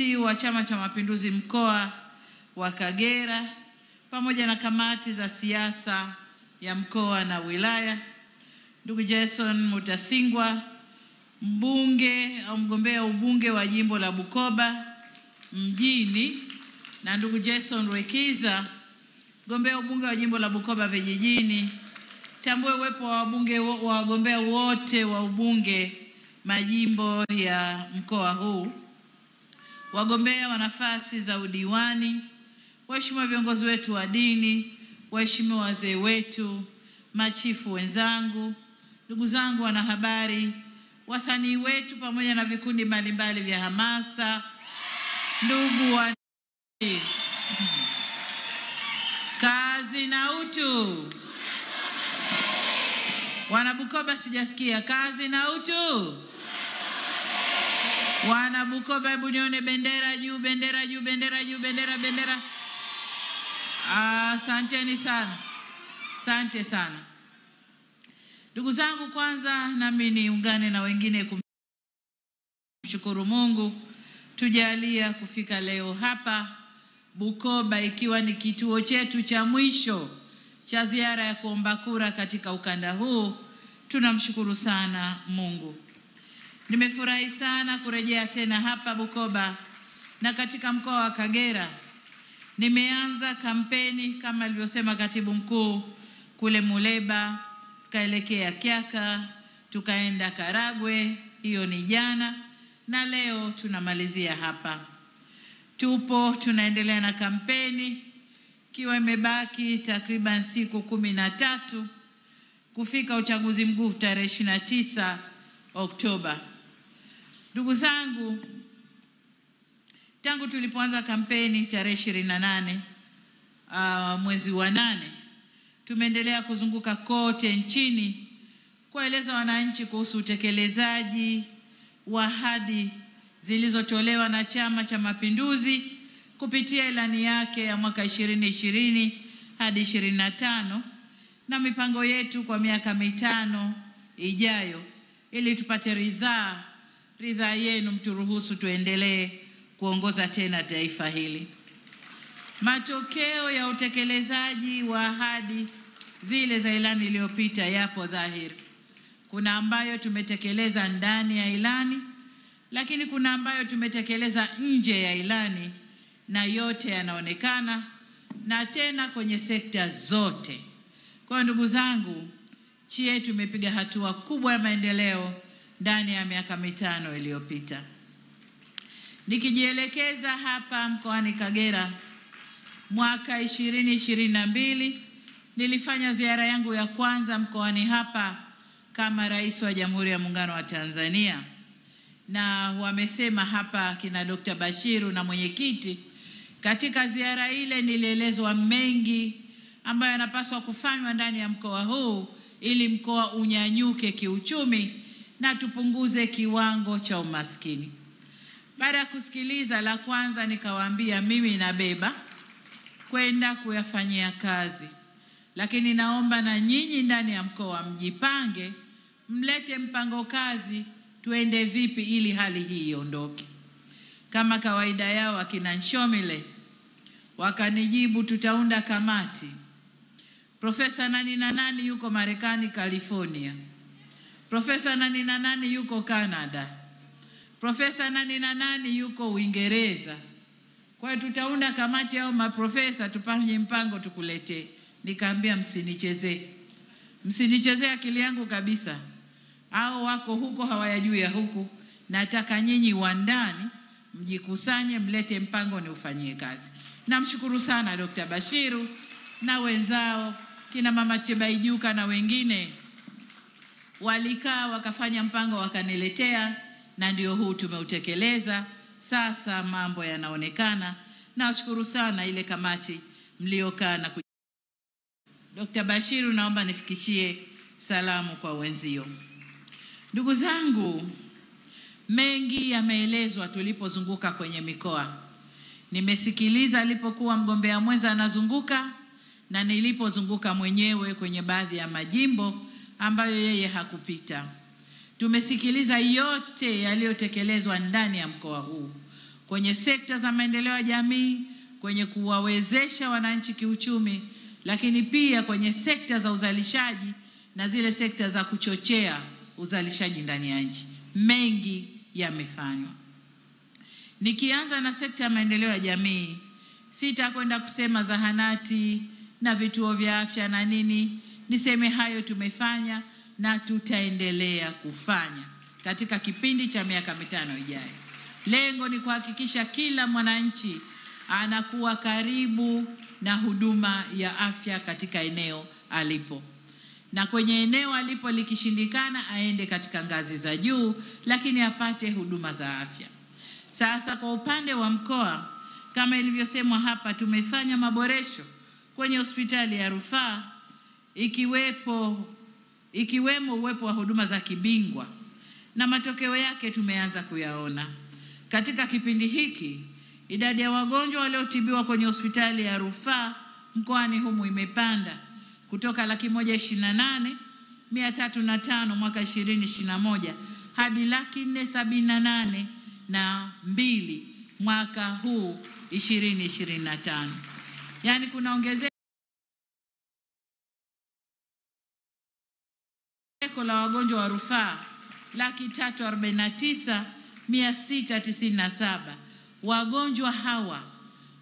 mwenyekiti wa Chama cha Mapinduzi mkoa wa Kagera pamoja na kamati za siasa ya mkoa na wilaya, ndugu Jason Mutasingwa, mbunge au mgombea ubunge wa jimbo la Bukoba mjini, na ndugu Jason Rwekiza, mgombea ubunge wa jimbo la Bukoba vijijini. Tambue uwepo wa wagombea wote wa ubunge majimbo ya mkoa huu, wagombea wa nafasi za udiwani, waheshimiwa viongozi wetu wa dini, waheshimiwa wazee wetu, machifu wenzangu, ndugu zangu wanahabari, wasanii wetu pamoja na vikundi mbalimbali vya hamasa, ndugu wa kazi na utu. Wana Bukoba sijasikia kazi na utu. Wana Bukoba, hebu nione bendera juu, bendera juu, bendera juu, bendera, bendera. Asanteni sana. Asante sana. Ndugu zangu, kwanza nami niungane na wengine kumshukuru Mungu tujalia kufika leo hapa Bukoba, ikiwa ni kituo chetu cha mwisho cha ziara ya kuomba kura katika ukanda huu. Tunamshukuru sana Mungu. Nimefurahi sana kurejea tena hapa Bukoba na katika mkoa wa Kagera. Nimeanza kampeni kama alivyosema katibu mkuu kule Muleba, tukaelekea Kyaka, tukaenda Karagwe, hiyo ni jana, na leo tunamalizia hapa. Tunaendelea na kampeni kiwa imebaki takriban siku 13 kufika uchaguzi mkuu tarehe 29 Oktoba. Ndugu zangu, tangu tulipoanza kampeni tarehe 28 mwezi wa 8, tumeendelea kuzunguka kote nchini kueleza wananchi kuhusu utekelezaji wa ahadi zilizotolewa na Chama cha Mapinduzi kupitia ilani yake ya mwaka 2020 hadi 25 na mipango yetu kwa miaka 5 ijayo, ili tupate ridhaa yenu mturuhusu tuendelee kuongoza tena taifa hili. Matokeo ya utekelezaji wa ahadi zile za ilani iliyopita yapo dhahiri. Kuna ambayo tumetekeleza ndani ya ilani, lakini kuna ambayo tumetekeleza nje ya ilani, na yote yanaonekana na tena kwenye sekta zote. Kwa ndugu zangu, nchi yetu imepiga hatua kubwa ya maendeleo ndani ya miaka 5 iliyopita. Nikijielekeza hapa mkoani Kagera, mwaka 2022 nilifanya ziara yangu ya kwanza mkoani hapa kama Rais wa Jamhuri ya Muungano wa Tanzania, na wamesema hapa kina Dr. Bashiru na mwenyekiti, katika ziara ile nilielezwa mengi ambayo yanapaswa kufanywa ndani ya mkoa huu ili mkoa unyanyuke kiuchumi na tupunguze kiwango cha umaskini. Baada ya kusikiliza, la kwanza nikawaambia mimi nabeba kwenda kuyafanyia kazi, lakini naomba na nyinyi ndani ya mkoa mjipange, mlete mpango kazi, tuende vipi ili hali hii iondoke. Kama kawaida yao akina Nshomile wakanijibu, tutaunda kamati. Profesa nani na nani yuko Marekani, California. Profesa nani na nani yuko Canada. Profesa nani na nani yuko Uingereza. Kwa hiyo tutaunda kamati au maprofesa, tupanye mpango tukuletee. Nikaambia msinichezee akili yangu kabisa. Hao wako huko hawayajui ya huku. Nataka nyinyi wa ndani mjikusanye, mlete mpango ni ufanyie kazi. Namshukuru sana Dr. Bashiru na wenzao kina Mama Chebaijuka na wengine walikaa wakafanya mpango wakaniletea, na ndio huu tumeutekeleza. Sasa mambo yanaonekana. Nashukuru sana ile kamati mliokaa na Dr. Bashiru, naomba nifikishie salamu kwa wenzio. Ndugu zangu, mengi yameelezwa tulipozunguka kwenye mikoa. Nimesikiliza alipokuwa mgombea mwenza anazunguka na nilipozunguka mwenyewe kwenye baadhi ya majimbo ambayo yeye hakupita. Tumesikiliza yote yaliyotekelezwa ndani ya mkoa huu kwenye sekta za maendeleo ya jamii, kwenye kuwawezesha wananchi kiuchumi, lakini pia kwenye sekta za uzalishaji na zile sekta za kuchochea uzalishaji ndani ya nchi. Mengi yamefanywa. Nikianza na sekta ya maendeleo ya jamii, sitakwenda kusema zahanati na vituo vya afya na nini. Niseme hayo tumefanya na tutaendelea kufanya katika kipindi cha miaka 5 ijayo. Lengo ni kuhakikisha kila mwananchi anakuwa karibu na huduma ya afya katika eneo alipo. Na kwenye eneo alipo likishindikana, aende katika ngazi za juu, lakini apate huduma za afya. Sasa kwa upande wa mkoa, kama ilivyosemwa hapa, tumefanya maboresho kwenye hospitali ya rufaa, ikiwemo uwepo wa huduma za kibingwa, na matokeo yake tumeanza kuyaona. Katika kipindi hiki, idadi ya wagonjwa waliotibiwa kwenye hospitali ya rufaa mkoani humu imepanda kutoka 128,305 mwaka 2021 hadi 478,200 mwaka huu 2025. Yaani kuna ongezeko la wagonjwa wa rufaa 349,697. Wagonjwa hawa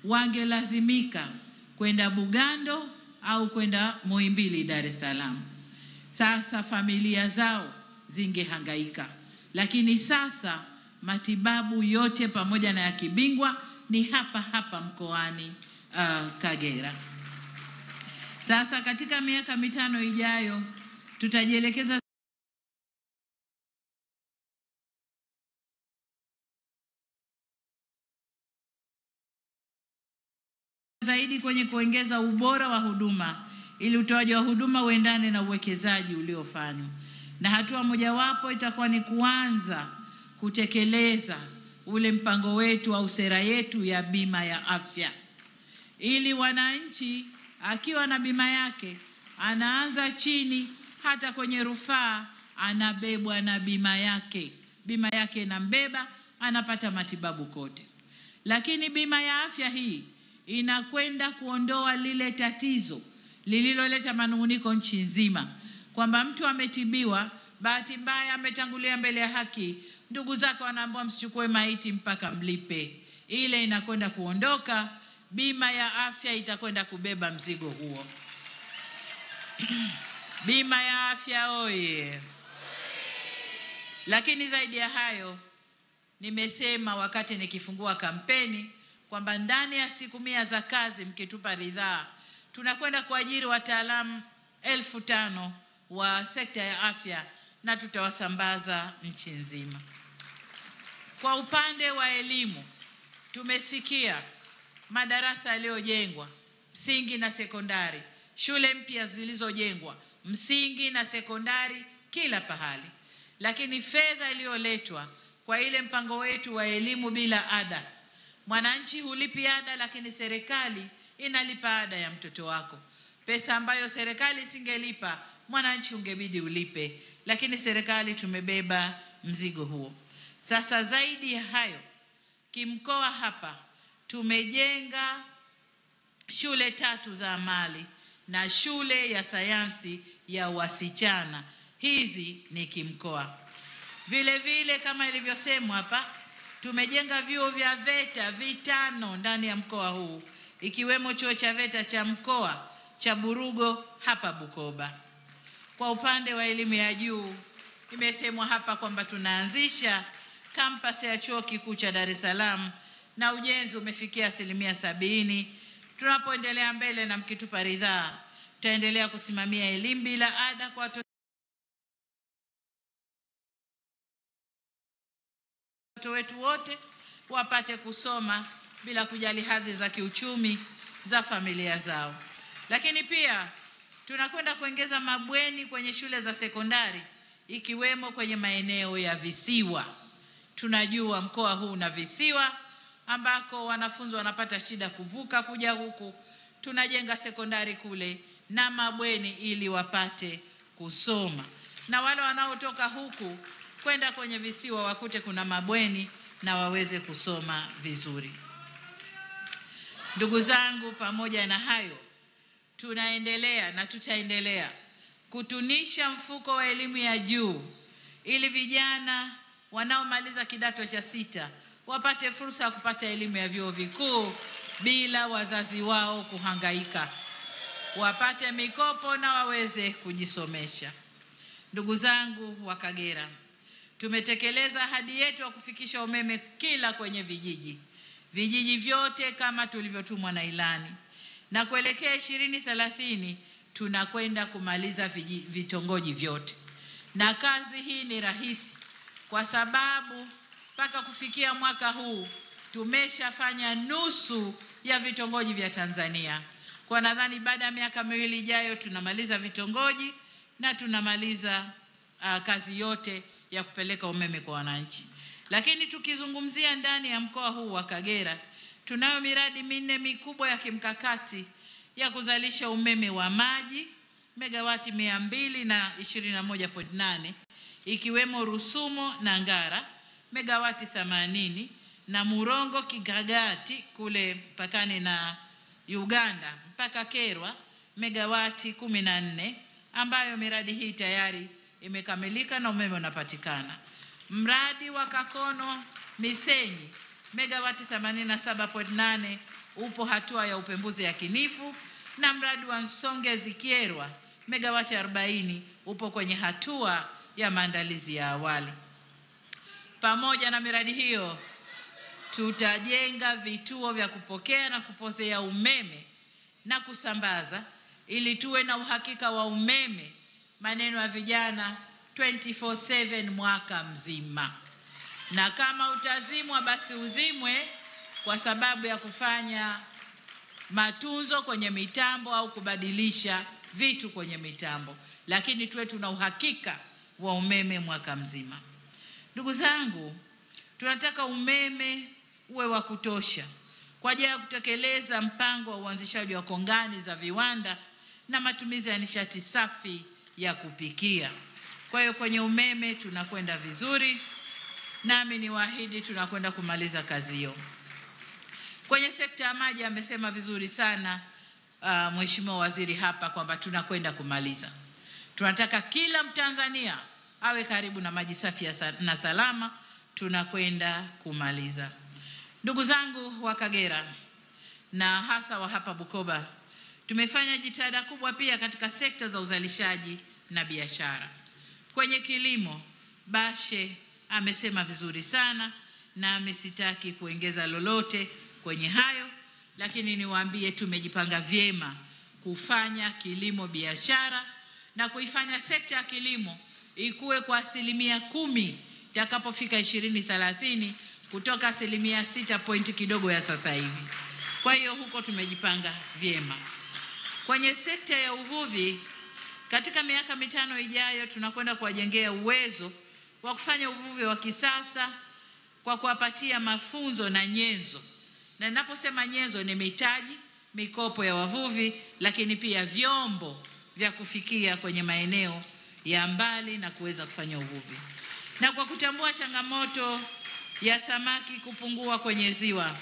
wangelazimika kwenda Bugando au kwenda Muhimbili, Dar es Salaam. Sasa familia zao zingehangaika, lakini sasa matibabu yote pamoja na ya kibingwa ni hapa hapa mkoani Kagera. Sasa katika miaka 5 ijayo tutajielekeza zaidi kwenye kuongeza ubora wa huduma ili utoaji wa huduma uendane na uwekezaji uliofanywa. Na hatua mojawapo itakuwa ni kuanza kutekeleza ule mpango wetu au sera yetu ya bima ya afya, ili wananchi akiwa na bima yake anaanza chini, hata kwenye rufaa anabebwa na bima yake inambeba, anapata matibabu kote. Lakini bima ya afya hii inakwenda kuondoa lile tatizo lililoleta manunguniko nchi nzima, kwamba mtu ametibiwa, bahati mbaya ametangulia mbele ya haki, ndugu zake wanaambiwa msichukue maiti mpaka mlipe. Ile inakwenda kuondoka, bima ya afya itakwenda kubeba mzigo huo. Bima ya afya oye! Lakini zaidi ya hayo, nimesema wakati nikifungua kampeni kwamba ndani ya siku 100 za kazi, mkitupa ridhaa, tunakwenda kuajiri wataalamu 5,000 wa sekta ya afya na tutawasambaza nchi nzima. Kwa upande wa elimu, tumesikia madarasa yaliyojengwa msingi na sekondari, shule mpya zilizojengwa msingi na sekondari kila pahali. Lakini fedha iliyoletwa kwa ile mpango wetu wa elimu bila ada, mwananchi hulipi ada, lakini serikali inalipa ada ya mtoto wako. Pesa ambayo serikali singelipa, mwananchi ungebidi ulipe, lakini serikali tumebeba mzigo huo. Sasa zaidi ya hayo, kimkoa hapa tumejenga shule 3 za amali na shule ya sayansi ya wasichana. Hizi ni kimkoa. Vile vile kama ilivyosemwa hapa, tumejenga vyuo vya VETA 5 ndani ya mkoa huu, ikiwemo chuo cha VETA cha mkoa cha Burugo hapa Bukoba. Kwa upande wa elimu ya juu, imesemwa hapa kwamba tunaanzisha kampasi ya chuo kikuu cha Dar es Salaam na ujenzi umefikia 70%. Tunapoendelea mbele na mkitupa ridhaa, tutaendelea kusimamia elimu bila ada kwa watoto wetu wote wapate kusoma bila kujali hadhi za kiuchumi za familia zao. Lakini pia tunakwenda kuongeza mabweni kwenye shule za sekondari, ikiwemo kwenye maeneo ya visiwa. Tunajua mkoa huu una visiwa ambako wanafunzi wanapata shida kuvuka kuja huku. Tunajenga sekondari kule na mabweni ili wapate kusoma, na wale wanaotoka huku kwenda kwenye visiwa wakute kuna mabweni, na waweze kusoma vizuri. Ndugu zangu, pamoja na hayo, tunaendelea na tutaendelea kutunisha mfuko wa elimu ya juu ili vijana wanaomaliza kidato cha 6 wapate fursa ya kupata elimu ya vyuo vikuu bila wazazi wao kuhangaika, wapate mikopo na waweze kujisomesha. Ndugu zangu wa Kagera, tumetekeleza ahadi yetu ya kufikisha umeme kila kwenye vijiji vyote kama tulivyotumwa na ilani, na kuelekea 2030 tunakwenda kumaliza vitongoji vyote. Na kazi hii ni rahisi kwa sababu mpaka kufikia mwaka huu tumeshafanya nusu ya vitongoji vya Tanzania. Kwa nadhani baada ya miaka 2 ijayo tunamaliza vitongoji na tunamaliza kazi yote ya kupeleka umeme kwa wananchi. Lakini tukizungumzia ndani ya mkoa huu wa Kagera, tunayo miradi 4 mikubwa ya kimkakati ya kuzalisha umeme wa maji megawati 221.8, ikiwemo Rusumo na Ngara megawati 80 na Murongo Kigagati kule mpakani na Uganda mpaka Kerwa megawati 14, ambayo miradi hii tayari imekamilika na umeme unapatikana. Mradi wa Kakono Misenyi megawati 87.8 upo hatua ya upembuzi yakinifu, na mradi wa Nsongezi Kierwa megawati 40 upo kwenye hatua ya maandalizi ya awali. Pamoja na miradi hiyo, tutajenga vituo vya kupokea na kupozea umeme na kusambaza ili tuwe na uhakika wa umeme, maneno ya vijana, 24/7 mwaka mzima. Na kama utazimwa basi uzimwe kwa sababu ya kufanya matunzo kwenye mitambo au kubadilisha vitu kwenye mitambo, lakini tuwe tuna uhakika wa umeme mwaka mzima. Ndugu zangu, tunataka umeme uwe wa kutosha kwa ajili ya kutekeleza mpango wa uanzishaji wa kongani za viwanda na matumizi ya nishati safi ya kupikia. Kwa hiyo kwenye umeme tunakwenda vizuri, nami niwaahidi tunakwenda kumaliza kazi hiyo. Kwenye sekta ya maji amesema vizuri sana Mheshimiwa Waziri hapa kwamba tunakwenda kumaliza. Tunataka kila Mtanzania awe karibu na maji safi na salama, tunakwenda kumaliza. Ndugu zangu wa Kagera na hasa wa hapa Bukoba, tumefanya jitihada kubwa pia katika sekta za uzalishaji na biashara. Kwenye kilimo, Bashe amesema vizuri sana na amesitaki kuongeza lolote kwenye hayo, lakini niwaambie tumejipanga vyema kufanya kilimo biashara na kuifanya sekta ya kilimo ikue kwa 10% itakapofika 2030 kutoka 6 point kidogo ya sasa hivi. Kwa hiyo huko tumejipanga vyema. Kwenye sekta ya uvuvi, katika miaka 5 ijayo tunakwenda kuwajengea uwezo wa kufanya uvuvi wa kisasa kwa kuwapatia mafunzo na nyenzo. Na ninaposema nyenzo ni mitaji, mikopo ya wavuvi, lakini pia vyombo vya kufikia kwenye maeneo ya mbali na kuweza kufanya uvuvi. Na kwa kutambua changamoto ya samaki kupungua kwenye ziwa,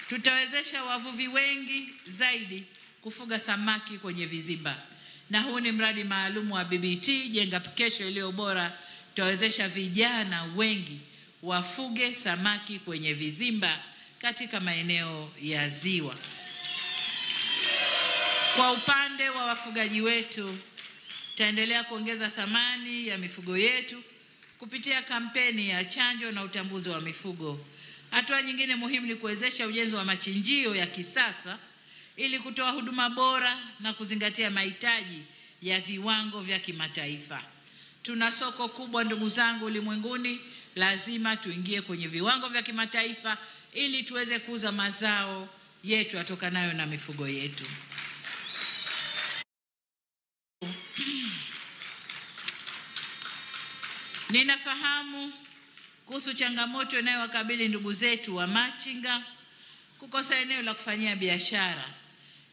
tutawezesha wavuvi wengi zaidi kufuga samaki kwenye vizimba. Na huu ni mradi maalum wa BBT Jenga Kesho Iliyo Bora. Tutawezesha vijana wengi wafuge samaki kwenye vizimba katika maeneo ya ziwa. Kwa upande wa wafugaji wetu, tutaendelea kuongeza thamani ya mifugo yetu kupitia kampeni ya chanjo na utambuzi wa mifugo. Hatua nyingine muhimu ni kuwezesha ujenzi wa machinjio ya kisasa ili kutoa huduma bora na kuzingatia mahitaji ya viwango vya kimataifa. Tuna soko kubwa ndugu zangu ulimwenguni, lazima tuingie kwenye viwango vya kimataifa ili tuweze kuuza mazao yetu yatokanayo na mifugo yetu. Ninafahamu kuhusu changamoto inayowakabili ndugu zetu wa machinga kukosa eneo la kufanyia biashara,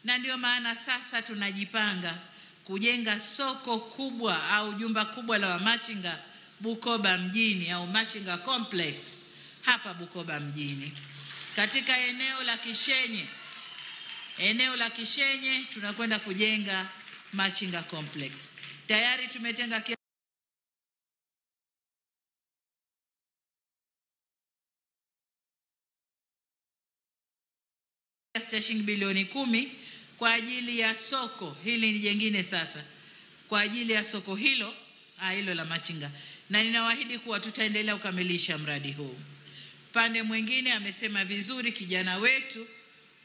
na ndio maana sasa tunajipanga kujenga soko kubwa au jumba kubwa la wamachinga Bukoba mjini au Machinga Complex hapa Bukoba mjini. Katika eneo la Kishenye tunakwenda kujenga Machinga Complex. Tayari tumetenga shilingi bilioni 10 kwa ajili ya soko hili. Ni jengine sasa kwa ajili ya soko hilo la Machinga, na ninawaahidi kuwa tutaendelea kukamilisha mradi huu. Pande mwingine amesema vizuri kijana wetu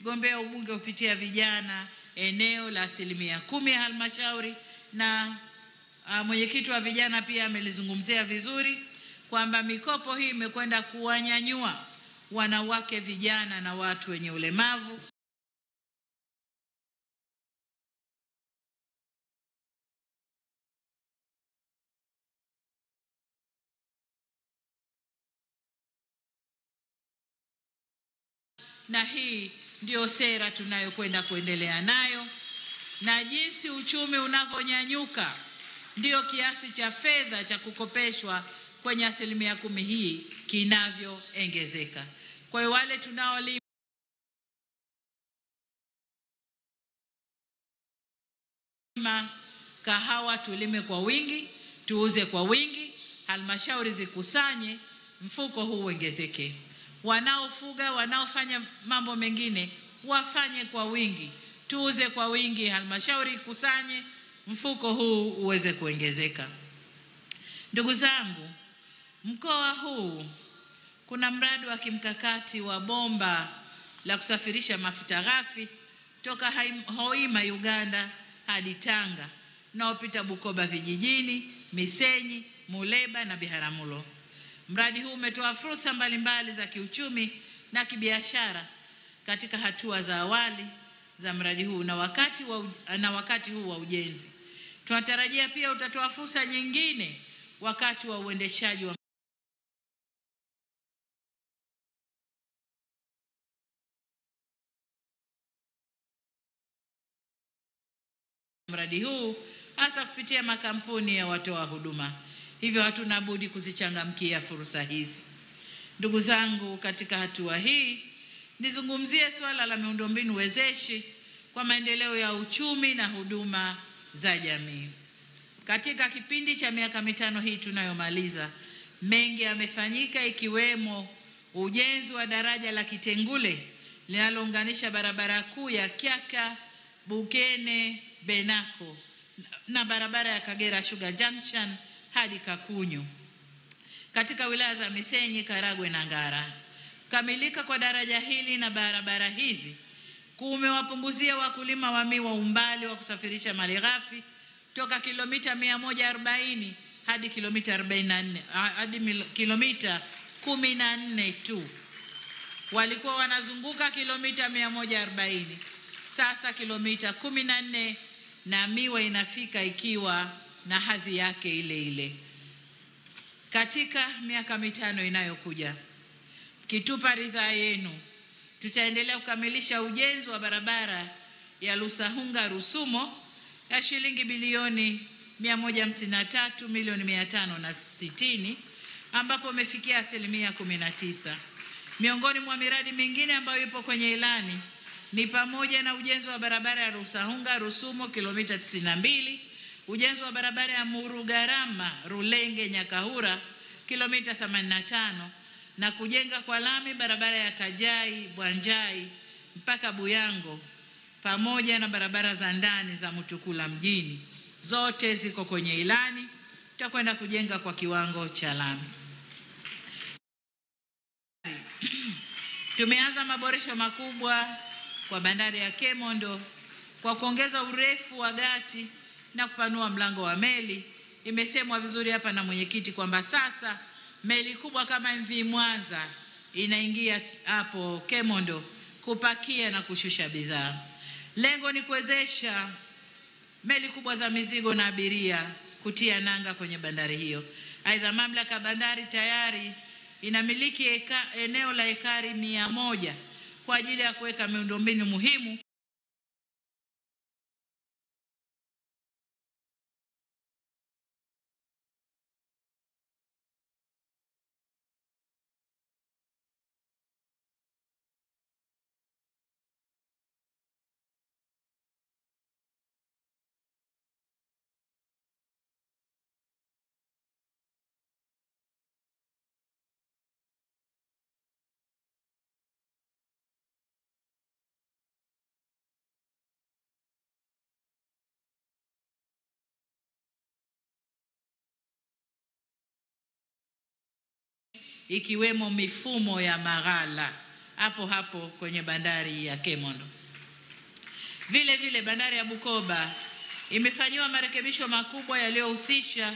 gombea ubunge kupitia vijana eneo la 10% ya halmashauri, na mwenyekiti wa vijana pia amelizungumzia vizuri kwamba mikopo hii imekwenda kuwanyanyua wanawake, vijana na watu wenye ulemavu na hii ndio sera tunayokwenda kuendelea nayo, na jinsi uchumi unavyonyanyuka ndio kiasi cha fedha cha kukopeshwa kwenye 10% hii kinavyoongezeka. Kwa hiyo wale tunaolima kahawa tulime kwa wingi, tuuze kwa wingi, halmashauri zikusanye, mfuko huu uongezeke. Wanaofuga, wanaofanya mambo mengine wafanye kwa wingi, tuuze kwa wingi, halmashauri ikusanye, mfuko huu uweze kuongezeka. Ndugu zangu, mkoa huu kuna mradi wa kimkakati wa bomba la kusafirisha mafuta ghafi toka Hoima Uganda hadi Tanga, unaopita Bukoba vijijini, Misenyi, Muleba na Biharamulo. Mradi huu umetoa fursa mbalimbali za kiuchumi na kibiashara katika hatua za awali za mradi huu na wakati huu wa ujenzi. Tunatarajia pia utatoa fursa nyingine wakati wa uendeshaji wa mradi huu, hasa kupitia makampuni ya watoa huduma. Hivyo hatuna budi kuzichangamkia fursa hizi. Ndugu zangu, katika hatua hii nizungumzie swala la miundombinu wezeshi kwa maendeleo ya uchumi na huduma za jamii. Katika kipindi cha miaka 5 hii tunayomaliza, mengi yamefanyika, ikiwemo ujenzi wa daraja la Kitengule linalounganisha barabara kuu ya Kyaka, Bukene, Benako na barabara ya Kagera Sugar Junction hadi Kakunyu katika wilaya za Misenyi, Karagwe na Ngara. Kamilika kwa daraja hili na barabara hizi kumewapunguzia wakulima wa miwa umbali wa kusafirisha malighafi toka kilomita 140 hadi kilomita 44 hadi kilomita 14 tu. Walikuwa wanazunguka kilomita 140, sasa kilomita 14, na miwa inafika ikiwa na hadhi yake ile ile. Katika miaka 5 inayokuja, kitupa ridhaa yenu, tutaendelea kukamilisha ujenzi wa barabara ya Lusahunga Rusumo ya shilingi bilioni 153,560 ambapo umefikia 19%. Miongoni mwa miradi mingine ambayo ipo kwenye ilani ni pamoja na ujenzi wa barabara ya Lusahunga Rusumo kilomita 92, ujenzi wa barabara ya Murugarama Rulenge Nyakahura kilomita 85, na kujenga kwa lami barabara ya Kajai Bwanjai mpaka Buyango, pamoja na barabara za ndani za Mutukula mjini. Zote ziko kwenye ilani, tutakwenda kujenga kwa kiwango cha lami. Tumeanza maboresho makubwa kwa bandari ya Kemondo kwa kuongeza urefu wa gati na kupanua mlango wa meli. Imesemwa vizuri hapa na mwenyekiti kwamba sasa meli kubwa kama MV Mwanza inaingia hapo Kemondo kupakia na kushusha bidhaa. Lengo ni kuwezesha meli kubwa za mizigo na abiria kutia nanga kwenye bandari hiyo. Aidha, mamlaka bandari tayari inamiliki eneo la ekari 100 kwa ajili ya kuweka miundombinu muhimu ikiwemo mifumo ya maghala hapo hapo kwenye bandari ya Kemondo. Vile vile bandari ya Bukoba imefanywa marekebisho makubwa yaliyohusisha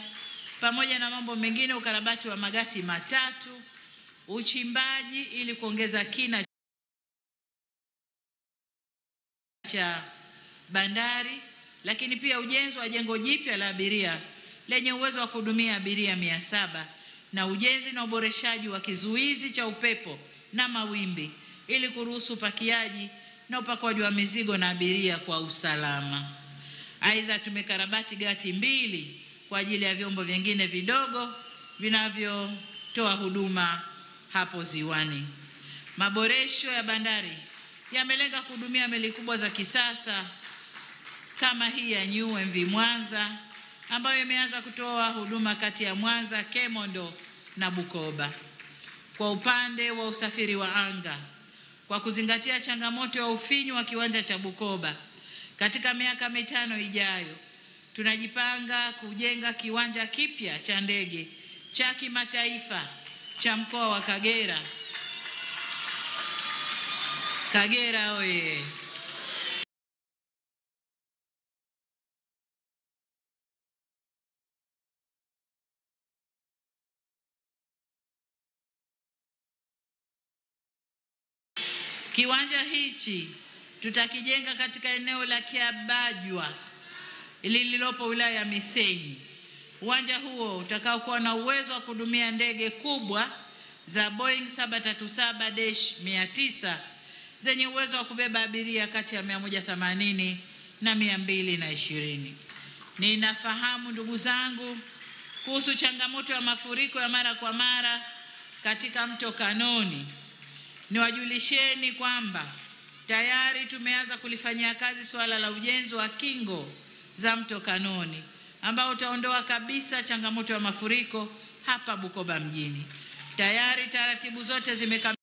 pamoja na mambo mengine ukarabati wa magati matatu, uchimbaji ili kuongeza kina cha bandari, lakini pia ujenzi wa jengo jipya la abiria lenye uwezo wa kuhudumia abiria 700 na ujenzi na uboreshaji wa kizuizi cha upepo na mawimbi ili kuruhusu upakiaji na upakwaji wa mizigo na abiria kwa usalama. Aidha, tumekarabati gati 2 kwa ajili ya vyombo vingine vidogo vinavyotoa huduma hapo ziwani. Maboresho ya bandari yamelenga kuhudumia meli kubwa za kisasa kama hii ya New MV Mwanza ambayo imeanza kutoa huduma kati ya Mwanza, Kemondo na Bukoba. Kwa upande wa usafiri wa anga, kwa kuzingatia changamoto ya ufinyu wa kiwanja cha Bukoba, katika miaka 5 ijayo tunajipanga kujenga kiwanja kipya cha ndege cha kimataifa cha mkoa wa Kagera. Kagera oye! Kiwanja hichi tutakijenga katika eneo la Kiabajwa lililopo wilaya ya Misenyi. Uwanja huo utakao kuwa na uwezo wa kuhudumia ndege kubwa za Boeing 737-900 zenye uwezo wa kubeba abiria kati ya 180 na 220. Ninafahamu ndugu zangu kuhusu changamoto ya mafuriko ya mara kwa mara katika mto Kanoni. Niwajulisheni kwamba tayari tumeanza kulifanyia kazi swala la ujenzi wa kingo za mto Kanoni ambao utaondoa kabisa changamoto ya mafuriko hapa Bukoba mjini. Tayari taratibu zote zimekamilika.